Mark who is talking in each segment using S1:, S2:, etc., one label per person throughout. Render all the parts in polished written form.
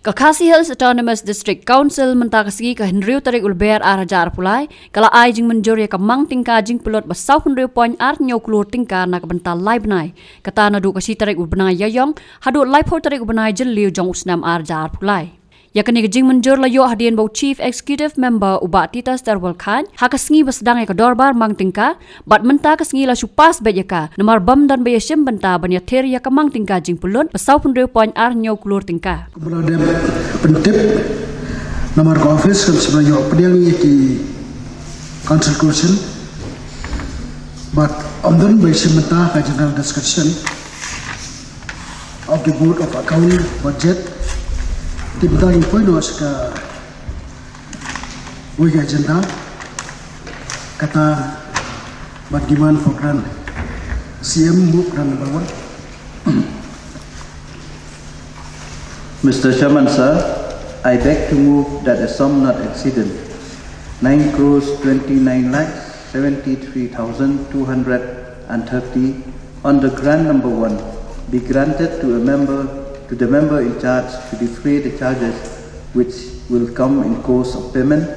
S1: Kakasi Hills Autonomous District Council mentakasi ke Henry tarik ulber arajar pulai kala ai jing Mynjur ya mang tyngka jingpynlut basau Henry point klur tyngka na kebental lai bnai kata na du kasi tarik bnai yayong hadu lai po tarik bnai jeliu jong usnam arajar pulai ya kini jing Mynjur layo hadian bau Chief Executive Member ubat titas terwal khan hakasngi basdang ya kedorbar mang tyngka bat menta kasngi la supas bejaka nomor bam dan bayashim benta banya ter ya mang tyngka jingpynlut basau Henry point klur tyngka
S2: kemudian pentip nomor office kan sebenarnya pediang di consultation but amdan bayashim benta ka general discussion of the board of account budget Tiba yang poin was ke wujud agenda kata bagaimana program CM program number 1.
S3: Mr. Chairman, sir, I beg to move that a sum not exceeding 9 crores 29 lakhs 73,230 under grant number 1 be granted to the member in charge to defray the charges which will come in course of payment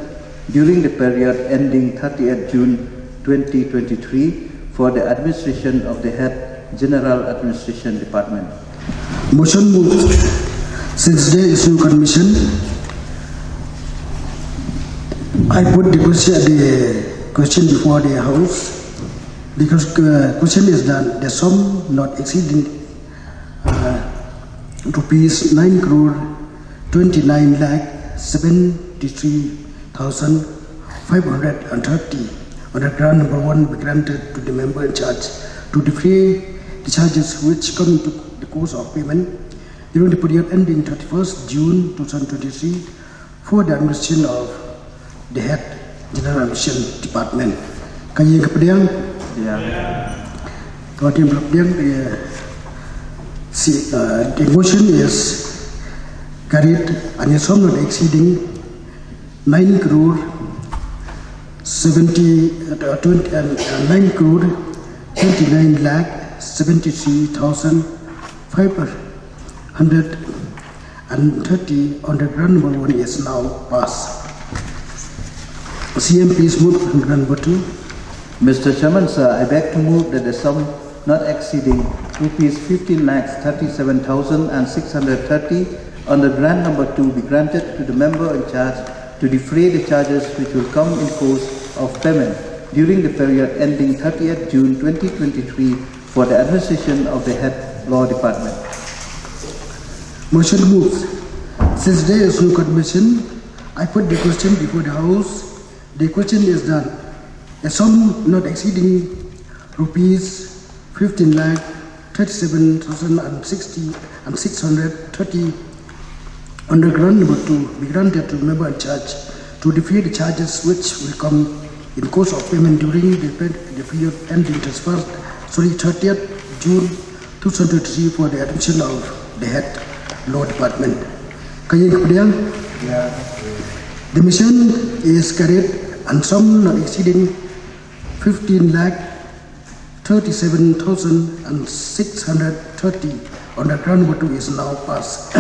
S3: during the period ending 30th June 2023 for the administration of the head General Administration Department.
S2: Motion moved. Since there is no commission, I put the question before the House. The question is that the sum not exceeding rupees 9 crore 29 lakh 73,530 under grant number 1 be granted to the member in charge to defray the charges which come into the course of payment during the period ending 31st June 2023 for the administration of the head General Administration Department. Kaya kemudian kemudian the motion is carried and a sum not exceeding 9 crore 29 lakh 73,530 on the grant number 1 is now passed. CM please move on grant number 2.
S3: Mr. Chairman, sir, I beg to move that the sum not exceeding rupees 15 lakhs 37,630 on the grant number 2 be granted to the member in charge to defray the charges which will come in course of payment during the period ending 30th June 2023 for the administration of the head law department.
S2: Motion moves. Since there is no commission, I put the question before the House. The question is that a sum not exceeding rupees 15 lakh 37,630 under grant number 2 be granted to member in charge to defray the charges which will come in course of payment during the period ending 30th June 2023 for the admission of the head law department. Kaya kemudian the mission is carried and sum not exceeding 15 lakh 37,630 on the grant number 2 is now passed.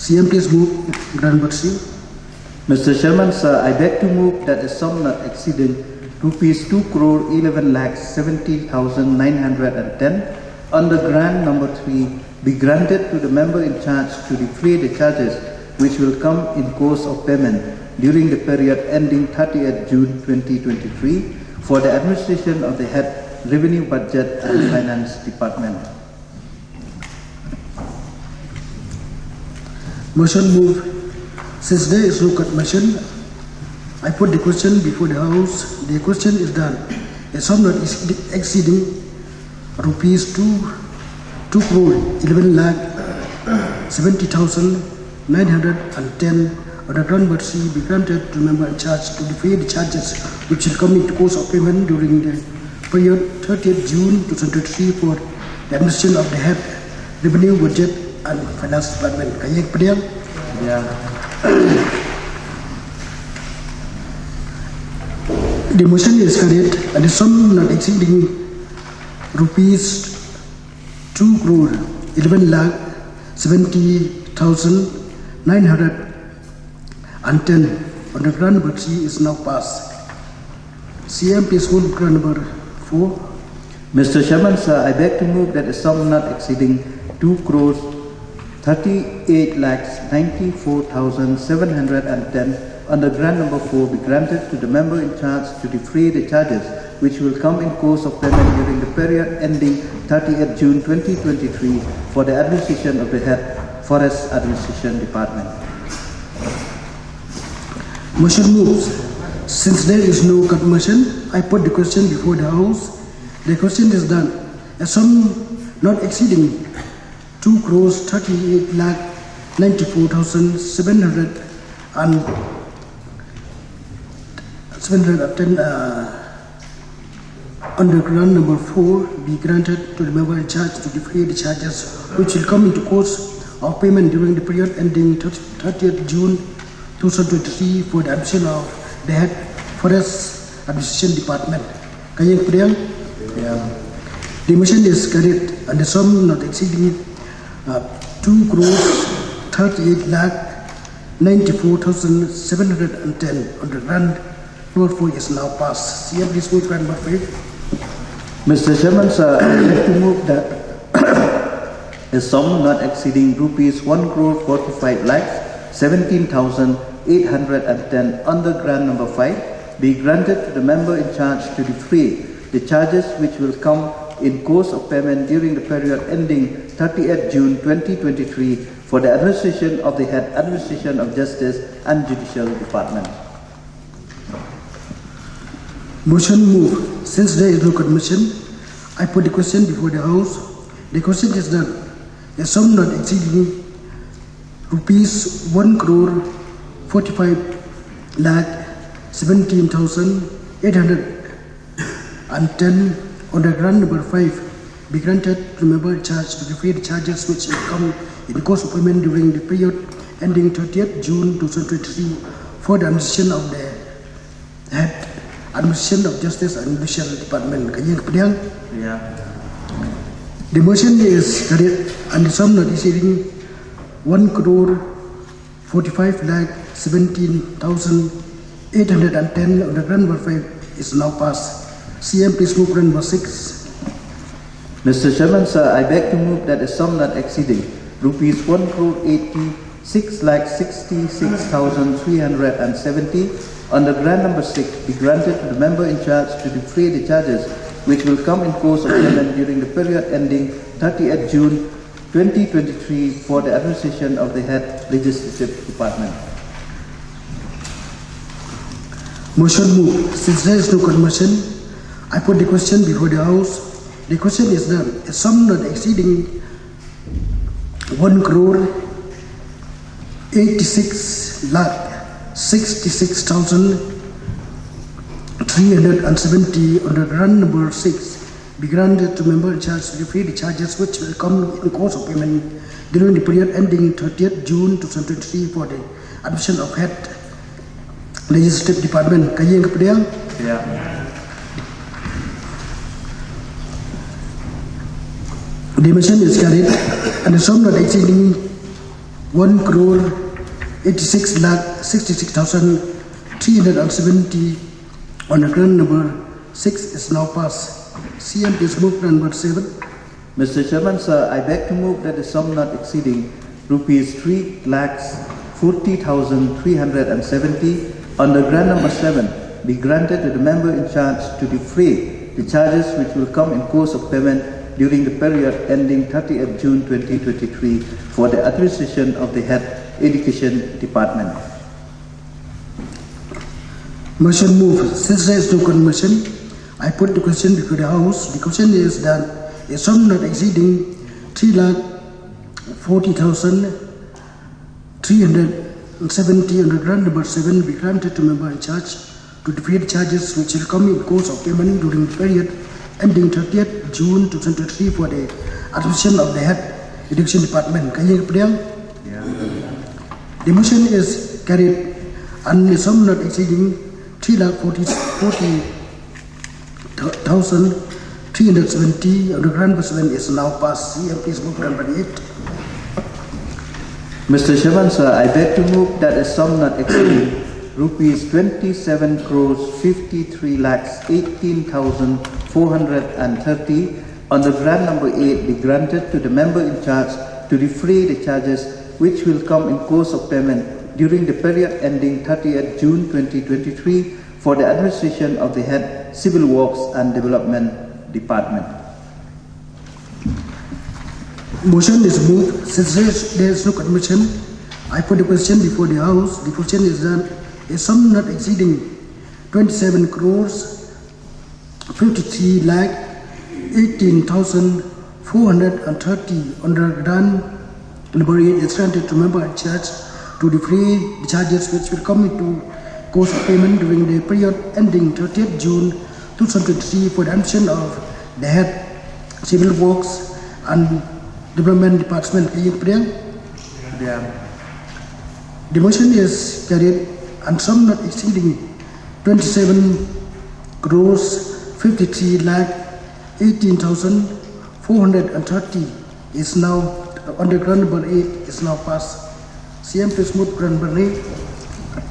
S2: CM please move grant number 3.
S3: Mr. Chairman, sir, I beg to move that a sum not exceeding rupees 2 crore 11 lakhs 70,910 on the grant number 3 be granted to the member in charge to defray the charges which will come in course of payment during the period ending 30th June 2023 for the administration of the head Revenue Budget and Finance Department.
S2: Motion move. Since there is no commission, I put the question before the House. The question is that a sum not exceeding rupees 2 crore 11 lakh 70,910 on the grant number 3 be granted to member in charge to defray the charges which will come into course of payment during the period 30th June 2023 for the administration of the head Revenue Budget and Finance Department. Kaya kemudian the motion is carried and the sum not exceeding rupees 2 crore 11 lakh 70 60,910 under grant number 3 is now passed. CM, please move grant number 4.
S3: Mr. Chairman, sir, I beg to move that a sum not exceeding 2 crores 38 lakhs 94,710 under grant number 4 be granted to the member in charge to defray the charges which will come in course of payment during the period ending 30th June 2023 for the administration of the head Forest Administration Department.
S2: Motion moves. Since there is no confirmation, I put the question before the House. The question is done. A sum not exceeding 2 crores 38 lakh 94,700 and 710 under grant number 4 be granted to the member in charge to defray the charges which will come into course of payment during the period ending 30th June 2023 for the admission of the head Forest Administration Department. Kayang Pudang? The motion is carried and the sum not exceeding 2 crores 38 lakh 94,710 under grant number 4 is now passed. CM, please move grant number 5.
S3: Mr. Chairman, sir, I beg to move that a sum not exceeding rupees 1 crore 45 lakhs 17,810 under grant number 5 be granted to the member in charge to defray the charges which will come in course of payment during the period ending 30th June 2023 for the administration of the head Administration of Justice and Judicial Department.
S2: Motion move. Since there is no confirmation, I put the question before the House. The question is done. A sum not exceeding rupees 1 crore 45 lakh 17,810 under grant number 5 be granted to the member in charge to defray the charges which will come in course of payment during the period ending 30th June 2023 for the administration of the head Administration of Justice and Judicial Department. The motion is carried and the sum not exceeding 1 crore 45 lakh 17,810 under grant number 5 is now passed. CM, please move grant number 6.
S3: Mr. Chairman, sir, I beg to move that a sum not exceeding rupees 1 crore 86 lakh 66,370 under grant number 6 be granted to the member in charge to defray the charges which will come in course of payment during the period ending 30th June 2023 for the administration of the head Legislative Department.
S2: Motion moved. Since there is no confirmation, I put the question before the House. The question is done. A sum not exceeding 1 crore 86 lakh 66,370 under grant number 6 be granted to member in charge to defray the charges which will come in course of payment during the period ending 30th June 2023 for the admission of head Legislative Department. Kayang Kepadang? The motion is carried and the sum not exceeding 1 crore 86 lakh 66,370 on the grant number 6 is now passed. CM, please move grant number 7.
S3: Mr. Chairman, sir, I beg to move that the sum not exceeding rupees 3 lakhs 40,370 under grant number 7 be granted to the member in charge to defray the charges which will come in course of payment during the period ending 30th June 2023 for the administration of the head Education Department.
S2: Motion moved. Since there is no confirmation, I put the question before the House. The question is that a sum not exceeding 3,40,370 under grant number 7 be granted to member in charge to defray the charges which will come in course of payment during the period ending 30th June 2023 for the administration of the head Education Department. Kayang Kepadang? The motion is carried and the sum not exceeding 3,40,370 under grant number 7 is now passed. CM, please move grant number 8.
S3: Mr. Chairman, sir, I beg to move that a sum not exceeding rupees 27 crores 53 lakhs 18,430 on the grant number 8 be granted to the member in charge to defray the charges which will come in course of payment during the period ending 30th June 2023 for the administration of the head Civil Works and Development Department.
S2: Motion is moved. Since there is no condition, I put the question before the House. The question is that a sum not exceeding 27 crores 53 lakh 18,430 under grant number 8 is granted to member in charge to defray the charges which will come into course of payment during the period ending 30th June 2023 for the admission of the head Civil Works and Development Department.
S3: Yeah.
S2: The motion is carried and sum not exceeding 27 crores 53 lakh 18,430 is now under grant number 8 is now passed. CM please move grant number 8.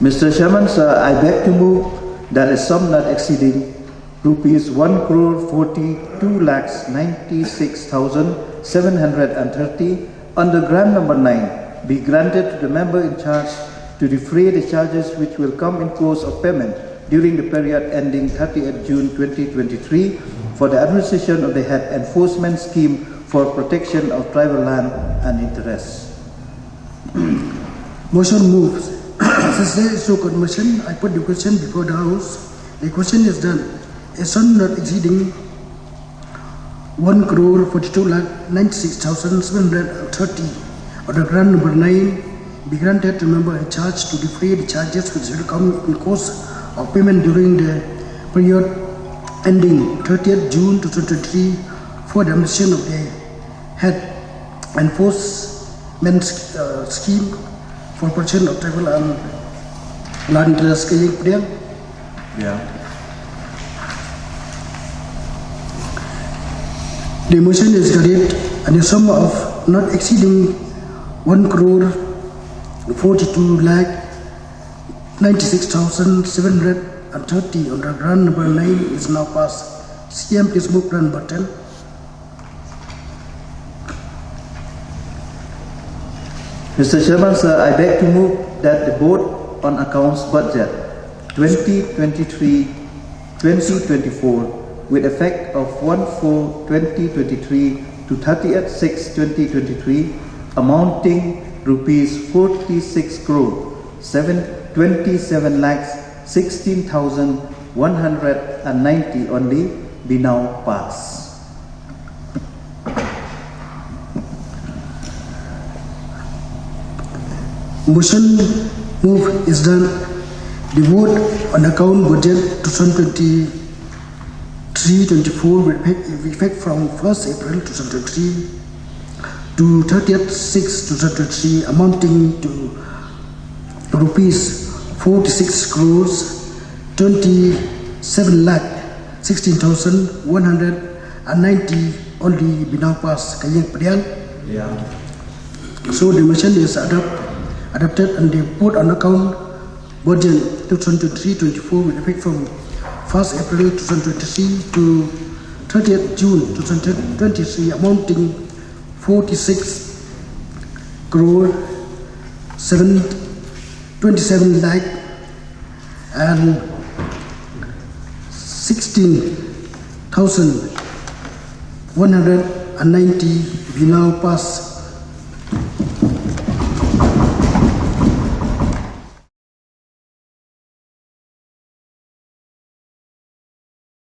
S3: Mr. Chairman, sir, I beg to move that a sum not exceeding rupees 1 crore 42 lakhs 96,730 under grant number 9 be granted to the member in charge to defray the charges which will come in course of payment during the period ending 30th June 2023 for the administration of the head enforcement scheme for protection of tribal land and interests.
S2: Motion moves. Since there is no motion, I put the question before the House. The question is done. A sum not exceeding 1 crore 42 lakh 96,730 under grant number 9 be granted to member in charge to defray the charges which will come in course of payment during the period ending 30th June 2023 for the administration of the head enforcement scheme for protection of tribal and land interests.
S3: Yeah.
S2: The motion is carried and the sum of not exceeding 1 crore 42 lakh 96,730 under grant number 9 is now passed. CM please move grant number 10.
S3: Mr. Chairman, sir, I beg to move that the Board on Accounts Budget 2023-2024 with effect of 1/4/2023 to 30th/6/2023 amounting rupees 46 crore 27 lakhs 16,190 only be now passed.
S2: Motion move is done. The vote on account budget 2023-24 will take effect from 1st April 2023 to 30th/6/2023 amounting to rupees 46 crores 27 lakh 16,190 only be now passed.
S3: Yeah.
S2: So the motion is adopted and the vote on account budget 2023-24 will effect from 1st April 2023 to 30th June 2023 amounting 46 crore 27 lakh and 16,190 be now passed.